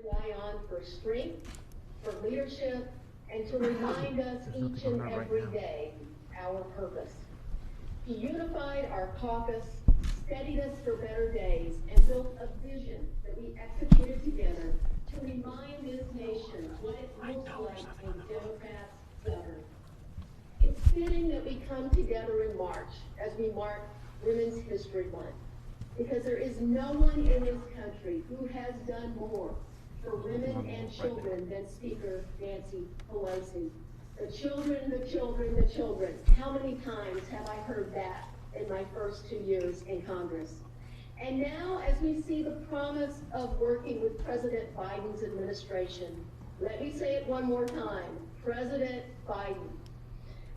Rely on for strength, for leadership, and to remind us each and every day our purpose. He unified our caucus, steadied us for better days, and built a vision that we executed together to remind this nation what it looks like when Democrats govern. It's fitting that we come together in March as we mark Women's History Month, because there is no one in this country who has done more for women and children than Speaker Nancy Pelosi. The children, the children, the children. How many times have I heard that in my first 2 years in Congress? And now, as we see the promise of working with President Biden's administration, let me say it one more time, President Biden.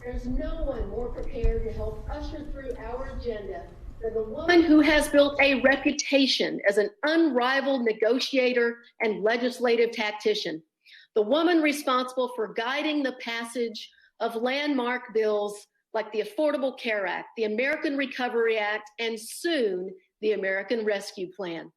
There's no one more prepared to help usher through our agenda than the woman who has built a reputation as an unrivaled negotiator and legislative tactician, the woman responsible for guiding the passage of landmark bills like the Affordable Care Act, the American Recovery Act, and soon the American Rescue Plan.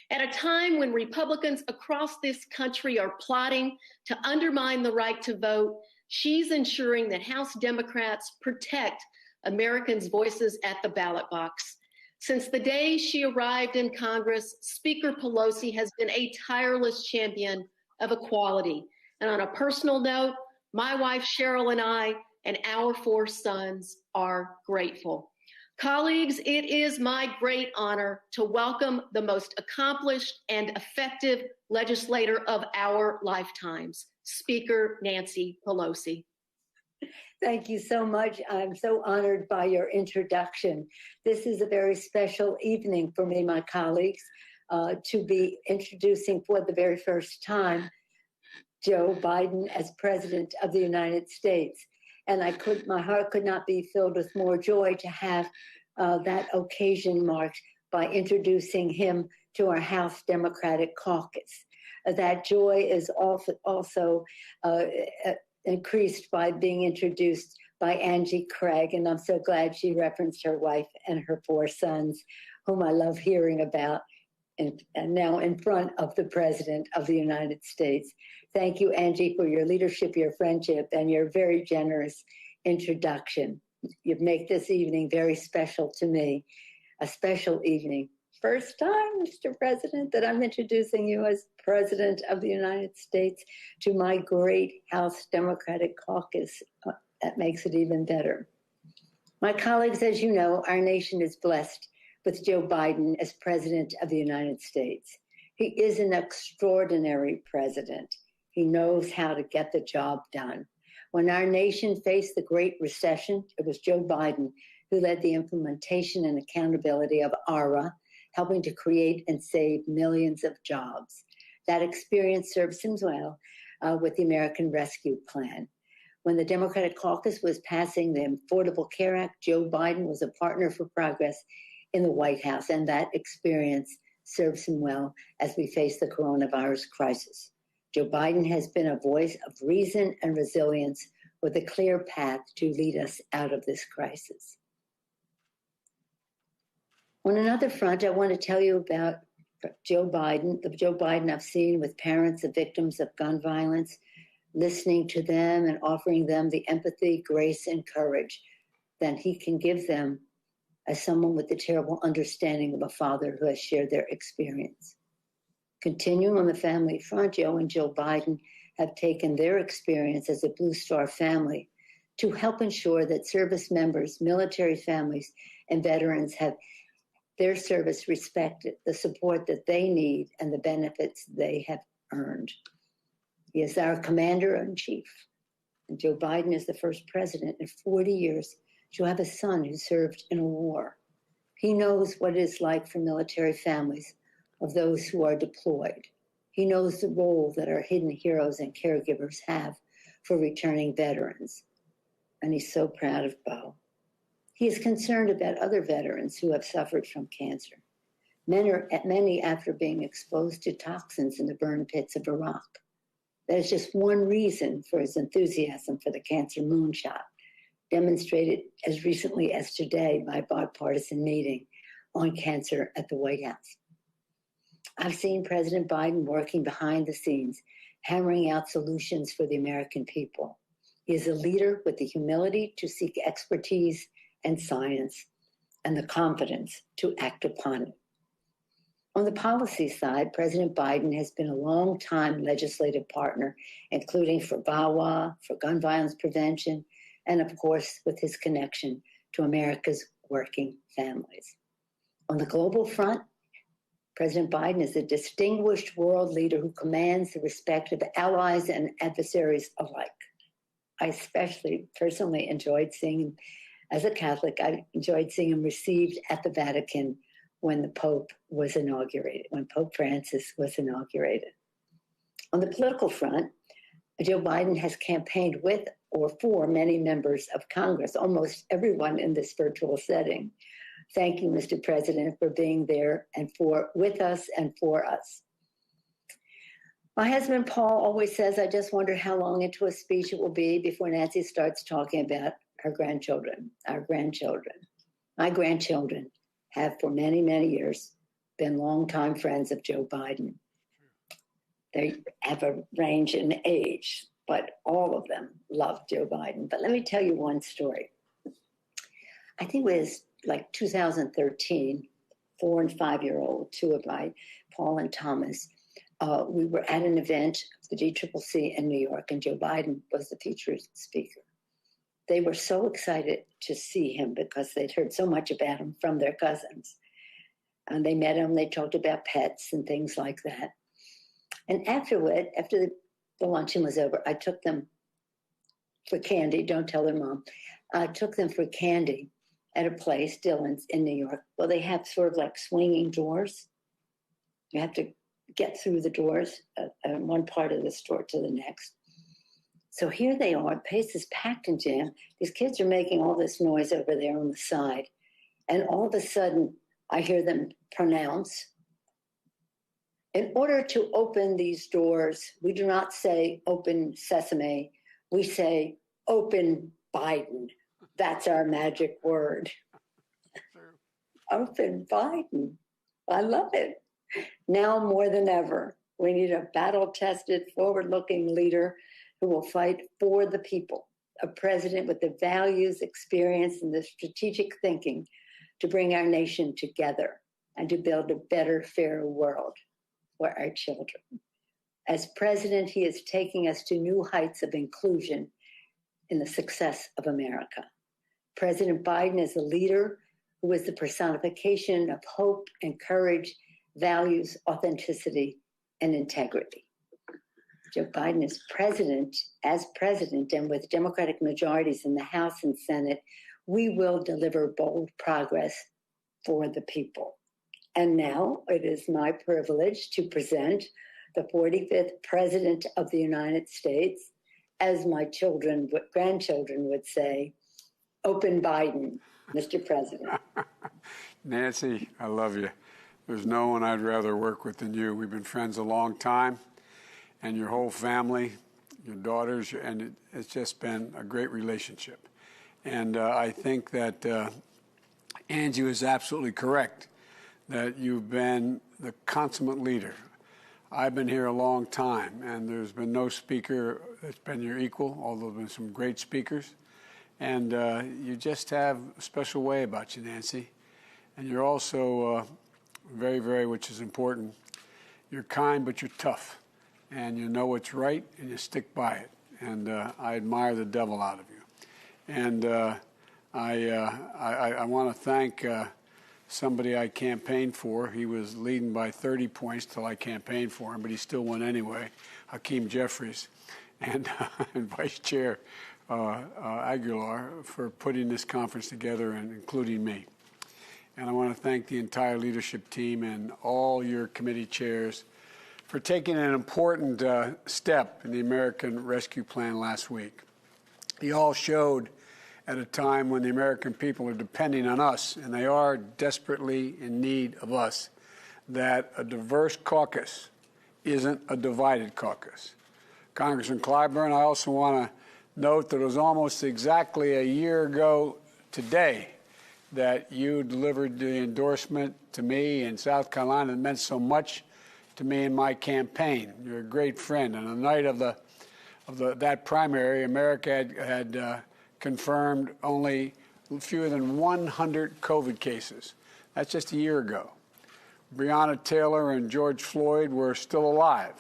At a time when Republicans across this country are plotting to undermine the right to vote, she's ensuring that House Democrats protect Americans' voices at the ballot box. Since the day she arrived in Congress, Speaker Pelosi has been a tireless champion of equality. And on a personal note, my wife Cheryl and I and our 4 sons are grateful. Colleagues, it is my great honor to welcome the most accomplished and effective legislator of our lifetimes, Speaker Nancy Pelosi. Thank you so much. I'm so honored by your introduction. This is a very special evening for me, my colleagues, to be introducing for the very first time Joe Biden as President of the United States. And my heart could not be filled with more joy to have that occasion marked by introducing him to our House Democratic Caucus. That joy is also increased by being introduced by Angie Craig, and I'm so glad she referenced her wife and her 4 sons, whom I love hearing about, and now in front of the President of the United States. Thank you, Angie, for your leadership, your friendship, and your very generous introduction. You make this evening very special to me, a special evening. First time, Mr. President, that I'm introducing you as President of the United States to my great House Democratic Caucus. That makes it even better. My colleagues, as you know, our nation is blessed with Joe Biden as President of the United States. He is an extraordinary president. He knows how to get the job done. When our nation faced the Great Recession, it was Joe Biden who led the implementation and accountability of ARA, helping to create and save millions of jobs. That experience serves him well with the American Rescue Plan. When the Democratic Caucus was passing the Affordable Care Act, Joe Biden was a partner for progress in the White House, and that experience serves him well as we face the coronavirus crisis. Joe Biden has been a voice of reason and resilience with a clear path to lead us out of this crisis. On another front, I want to tell you about Joe Biden, the Joe Biden I've seen with parents of victims of gun violence, listening to them and offering them the empathy, grace, and courage that he can give them as someone with the terrible understanding of a father who has shared their experience. Continuing on the family front, Joe and Joe Biden have taken their experience as a Blue Star family to help ensure that service members, military families, and veterans have their service respected, the support that they need, and the benefits they have earned. He is our commander-in-chief, and Joe Biden is the first president in 40 years to have a son who served in a war. He knows what it is like for military families of those who are deployed. He knows the role that our hidden heroes and caregivers have for returning veterans, and he's so proud of Bo. He is concerned about other veterans who have suffered from cancer, many after being exposed to toxins in the burn pits of Iraq. That is just one reason for his enthusiasm for the cancer moonshot, demonstrated as recently as today by a bipartisan meeting on cancer at the White House. I've seen President Biden working behind the scenes, hammering out solutions for the American people. He is a leader with the humility to seek expertise and science and the confidence to act upon it. On the policy side, President Biden has been a long-time legislative partner, including for VAWA, for gun violence prevention, and of course, with his connection to America's working families. On the global front, President Biden is a distinguished world leader who commands the respect of allies and adversaries alike. I especially personally enjoyed seeing him, as a Catholic, I enjoyed seeing him received at the Vatican when the Pope was inaugurated, when Pope Francis was inaugurated. On the political front, Joe Biden has campaigned with or for many members of Congress, almost everyone in this virtual setting. Thank you, Mr. President, for being there and with us and for us. My husband, Paul, always says, I just wonder how long into a speech it will be before Nancy starts talking about her grandchildren, our grandchildren. My grandchildren have for many, many years been longtime friends of Joe Biden. They have a range in age, but all of them love Joe Biden. But let me tell you one story. I think it was like 2013, 4 and 5-year-old, two of my, Paul and Thomas, we were at an event of the DCCC in New York, and Joe Biden was the featured speaker. They were so excited to see him because they'd heard so much about him from their cousins. And they met him, they talked about pets and things like that. And afterward, after the luncheon was over, I took them for candy. Don't tell their mom. I took them for candy at a place, Dillon's, in New York. Well, they have sort of like swinging doors. You have to get through the doors, one part of the store to the next. So here they are, the place is packed and jammed. These kids are making all this noise over there on the side. And all of a sudden, I hear them pronounce, in order to open these doors, we do not say open sesame, we say open Biden. That's our magic word. Open Biden. I love it. Now more than ever, we need a battle-tested, forward-looking leader who will fight for the people, a president with the values, experience, and the strategic thinking to bring our nation together and to build a better, fairer world for our children. As president, he is taking us to new heights of inclusion in the success of America. President Biden is a leader who is the personification of hope and courage, values, authenticity, and integrity. Joe Biden is president, and with Democratic majorities in the House and Senate, we will deliver bold progress for the people. And now it is my privilege to present the 45th President of the United States, as my grandchildren would say, open Biden, Mr. President. Nancy, I love you. There's no one I'd rather work with than you. We've been friends a long time, and your whole family, your daughters, and it's just been a great relationship. And I think that Angie was absolutely correct, that you've been the consummate leader. I've been here a long time, and there's been no speaker that's been your equal, although there's been some great speakers. And you just have a special way about you, Nancy. And you're also very, very, which is important, you're kind, but you're tough. And you know what's right, and you stick by it. And I admire the devil out of you. And I want to thank somebody I campaigned for. He was leading by 30 points till I campaigned for him, but he still won anyway, Hakeem Jeffries, and Vice Chair Aguilar for putting this conference together and including me. And I want to thank the entire leadership team and all your committee chairs for taking an important step in the American Rescue Plan last week. You all showed at a time when the American people are depending on us, and they are desperately in need of us, that a diverse caucus isn't a divided caucus. Congressman Clyburn, I also want to note that it was almost exactly a year ago today that you delivered the endorsement to me in South Carolina that meant so much to me in my campaign. You're a great friend. And on the night of that primary, America had confirmed only fewer than 100 COVID cases. That's just a year ago. Breonna Taylor and George Floyd were still alive.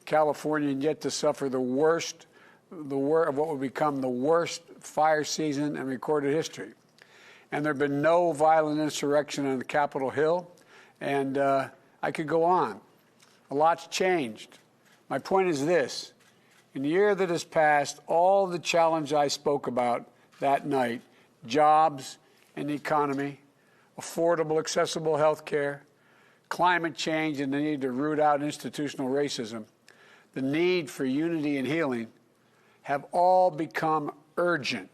California yet to suffer the worst of what would become the worst fire season in recorded history. And there have been no violent insurrection on the Capitol Hill, and I could go on. A lot's changed. My point is this. In the year that has passed, all the challenge I spoke about that night, jobs and the economy, affordable, accessible health care, climate change and the need to root out institutional racism, the need for unity and healing, have all become urgent,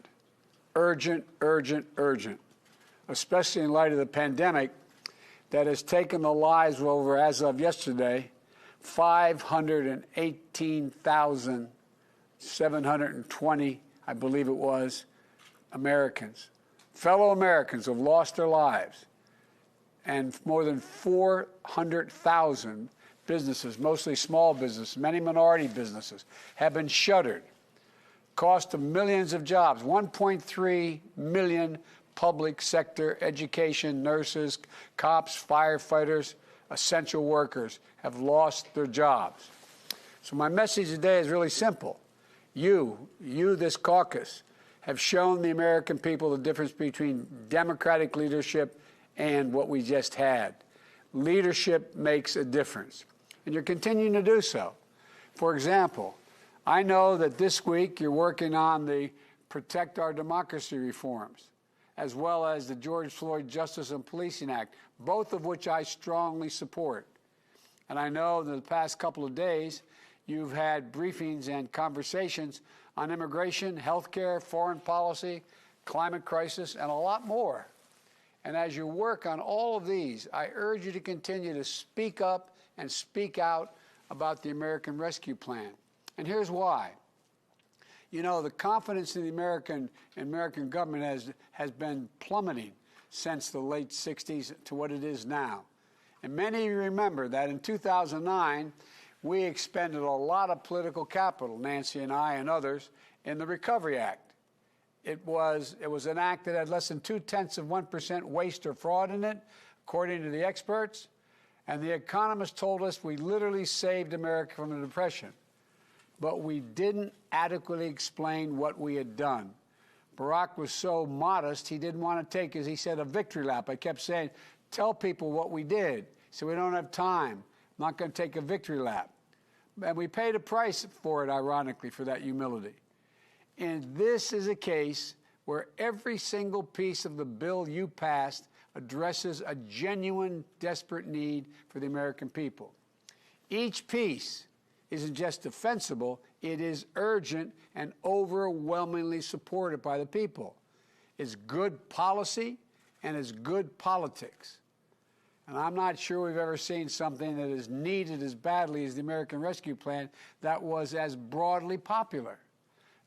especially in light of the pandemic that has taken the lives of over, as of yesterday, 518,720, I believe it was, Americans. Fellow Americans have lost their lives. And more than 400,000 businesses, mostly small businesses, many minority businesses, have been shuttered. Cost of millions of jobs, 1.3 million public sector, education, nurses, cops, firefighters, essential workers have lost their jobs. So my message today is really simple. You, this caucus, have shown the American people the difference between democratic leadership and what we just had. Leadership makes a difference, and you're continuing to do so. For example, I know that this week you're working on the Protect Our Democracy reforms, as well as the George Floyd Justice and Policing Act, both of which I strongly support. And I know that the past couple of days you've had briefings and conversations on immigration, health care, foreign policy, climate crisis, and a lot more. And as you work on all of these, I urge you to continue to speak up and speak out about the American Rescue Plan. And here's why. You know, the confidence in the American government has been plummeting since the late 60s to what it is now. And many of you remember that in 2009, we expended a lot of political capital, Nancy and I and others, in the Recovery Act. It was an act that had less than 0.2% waste or fraud in it, according to the experts. And the economists told us we literally saved America from the Depression. But we didn't adequately explain what we had done. Barack was so modest, he didn't want to take, as he said, a victory lap. I kept saying, tell people what we did. He said, we don't have time. I'm not going to take a victory lap. And we paid a price for it, ironically, for that humility. And this is a case where every single piece of the bill you passed addresses a genuine, desperate need for the American people. Each piece isn't just defensible, it is urgent and overwhelmingly supported by the people. It's good policy and it's good politics. And I'm not sure we've ever seen something that is needed as badly as the American Rescue Plan that was as broadly popular.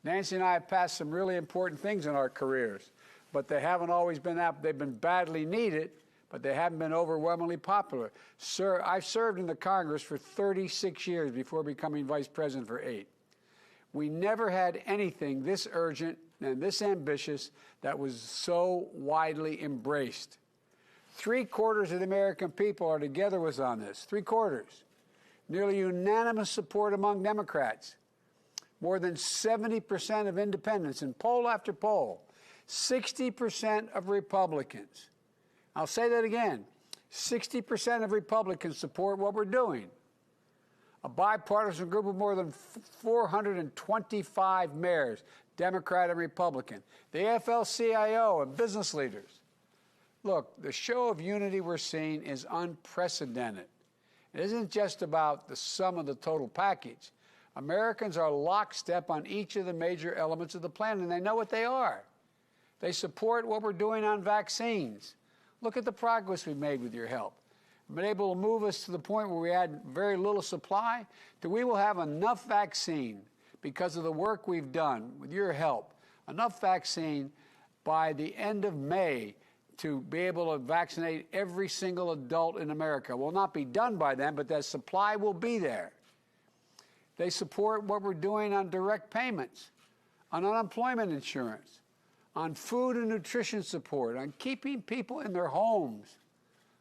Nancy and I have passed some really important things in our careers, but they haven't always been they've been badly needed, but they haven't been overwhelmingly popular. Sir, I've served in the Congress for 36 years before becoming vice president for 8. We never had anything this urgent and this ambitious that was so widely embraced. 3/4 of the American people are together with us on this. 3/4. Nearly unanimous support among Democrats. More than 70% of independents in poll after poll. 60% of Republicans. I'll say that again. 60% of Republicans support what we're doing. A bipartisan group of more than 425 mayors, Democrat and Republican, the AFL-CIO and business leaders. Look, the show of unity we're seeing is unprecedented. It isn't just about the sum of the total package. Americans are lockstep on each of the major elements of the plan, and they know what they are. They support what we're doing on vaccines. Look at the progress we've made with your help. We've been able to move us to the point where we had very little supply, that we will have enough vaccine because of the work we've done with your help, enough vaccine by the end of May to be able to vaccinate every single adult in America. Will not be done by them, but that supply will be there. They support what we're doing on direct payments, on unemployment insurance, on food and nutrition support, on keeping people in their homes,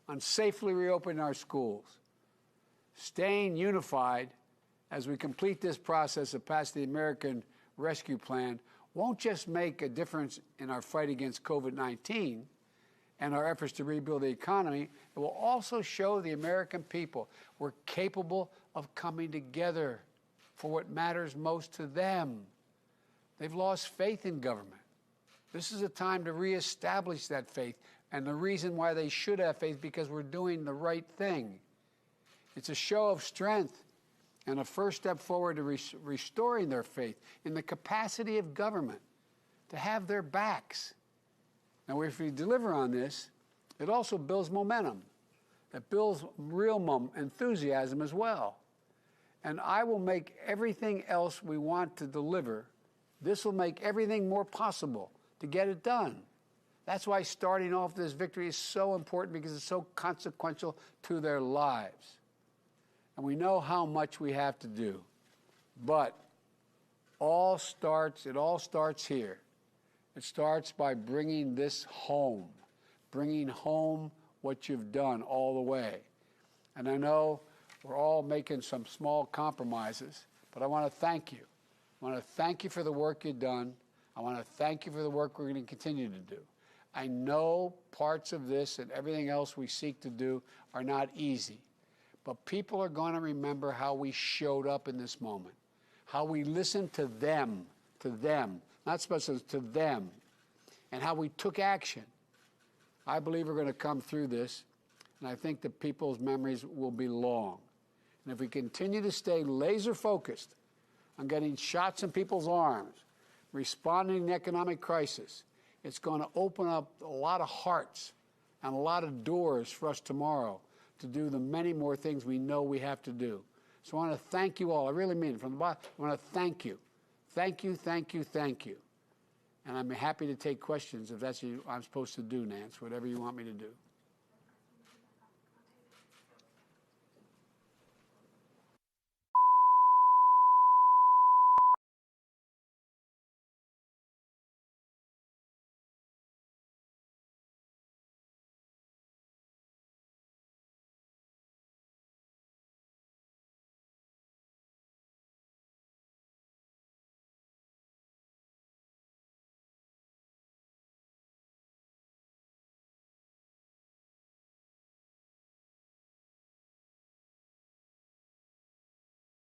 on safely reopening our schools. Staying unified as we complete this process of passing the American Rescue Plan won't just make a difference in our fight against COVID-19 and our efforts to rebuild the economy, it will also show the American people we're capable of coming together for what matters most to them. They've lost faith in government. This is a time to reestablish that faith, and the reason why they should have faith is because we're doing the right thing. It's a show of strength and a first step forward to restoring their faith in the capacity of government to have their backs. Now, if we deliver on this, it also builds momentum. It builds real enthusiasm as well. And I will make everything else we want to deliver, this will make everything more possible to get it done. That's why starting off this victory is so important, because it's so consequential to their lives. And we know how much we have to do. But it all starts here. It starts by bringing this home, bringing home what you've done all the way. And I know we're all making some small compromises, but I want to thank you. I want to thank you for the work you've done. I want to thank you for the work we're going to continue to do. I know parts of this and everything else we seek to do are not easy, but people are going to remember how we showed up in this moment, how we listened to them, not specialists, to them, and how we took action. I believe we're going to come through this, and I think that people's memories will be long. And if we continue to stay laser focused on getting shots in people's arms, responding to the economic crisis, it's going to open up a lot of hearts and a lot of doors for us tomorrow to do the many more things we know we have to do. So I want to thank you all. I really mean it from the bottom. I want to thank you. Thank you, thank you, thank you. And I'm happy to take questions if that's what I'm supposed to do, Nance, whatever you want me to do.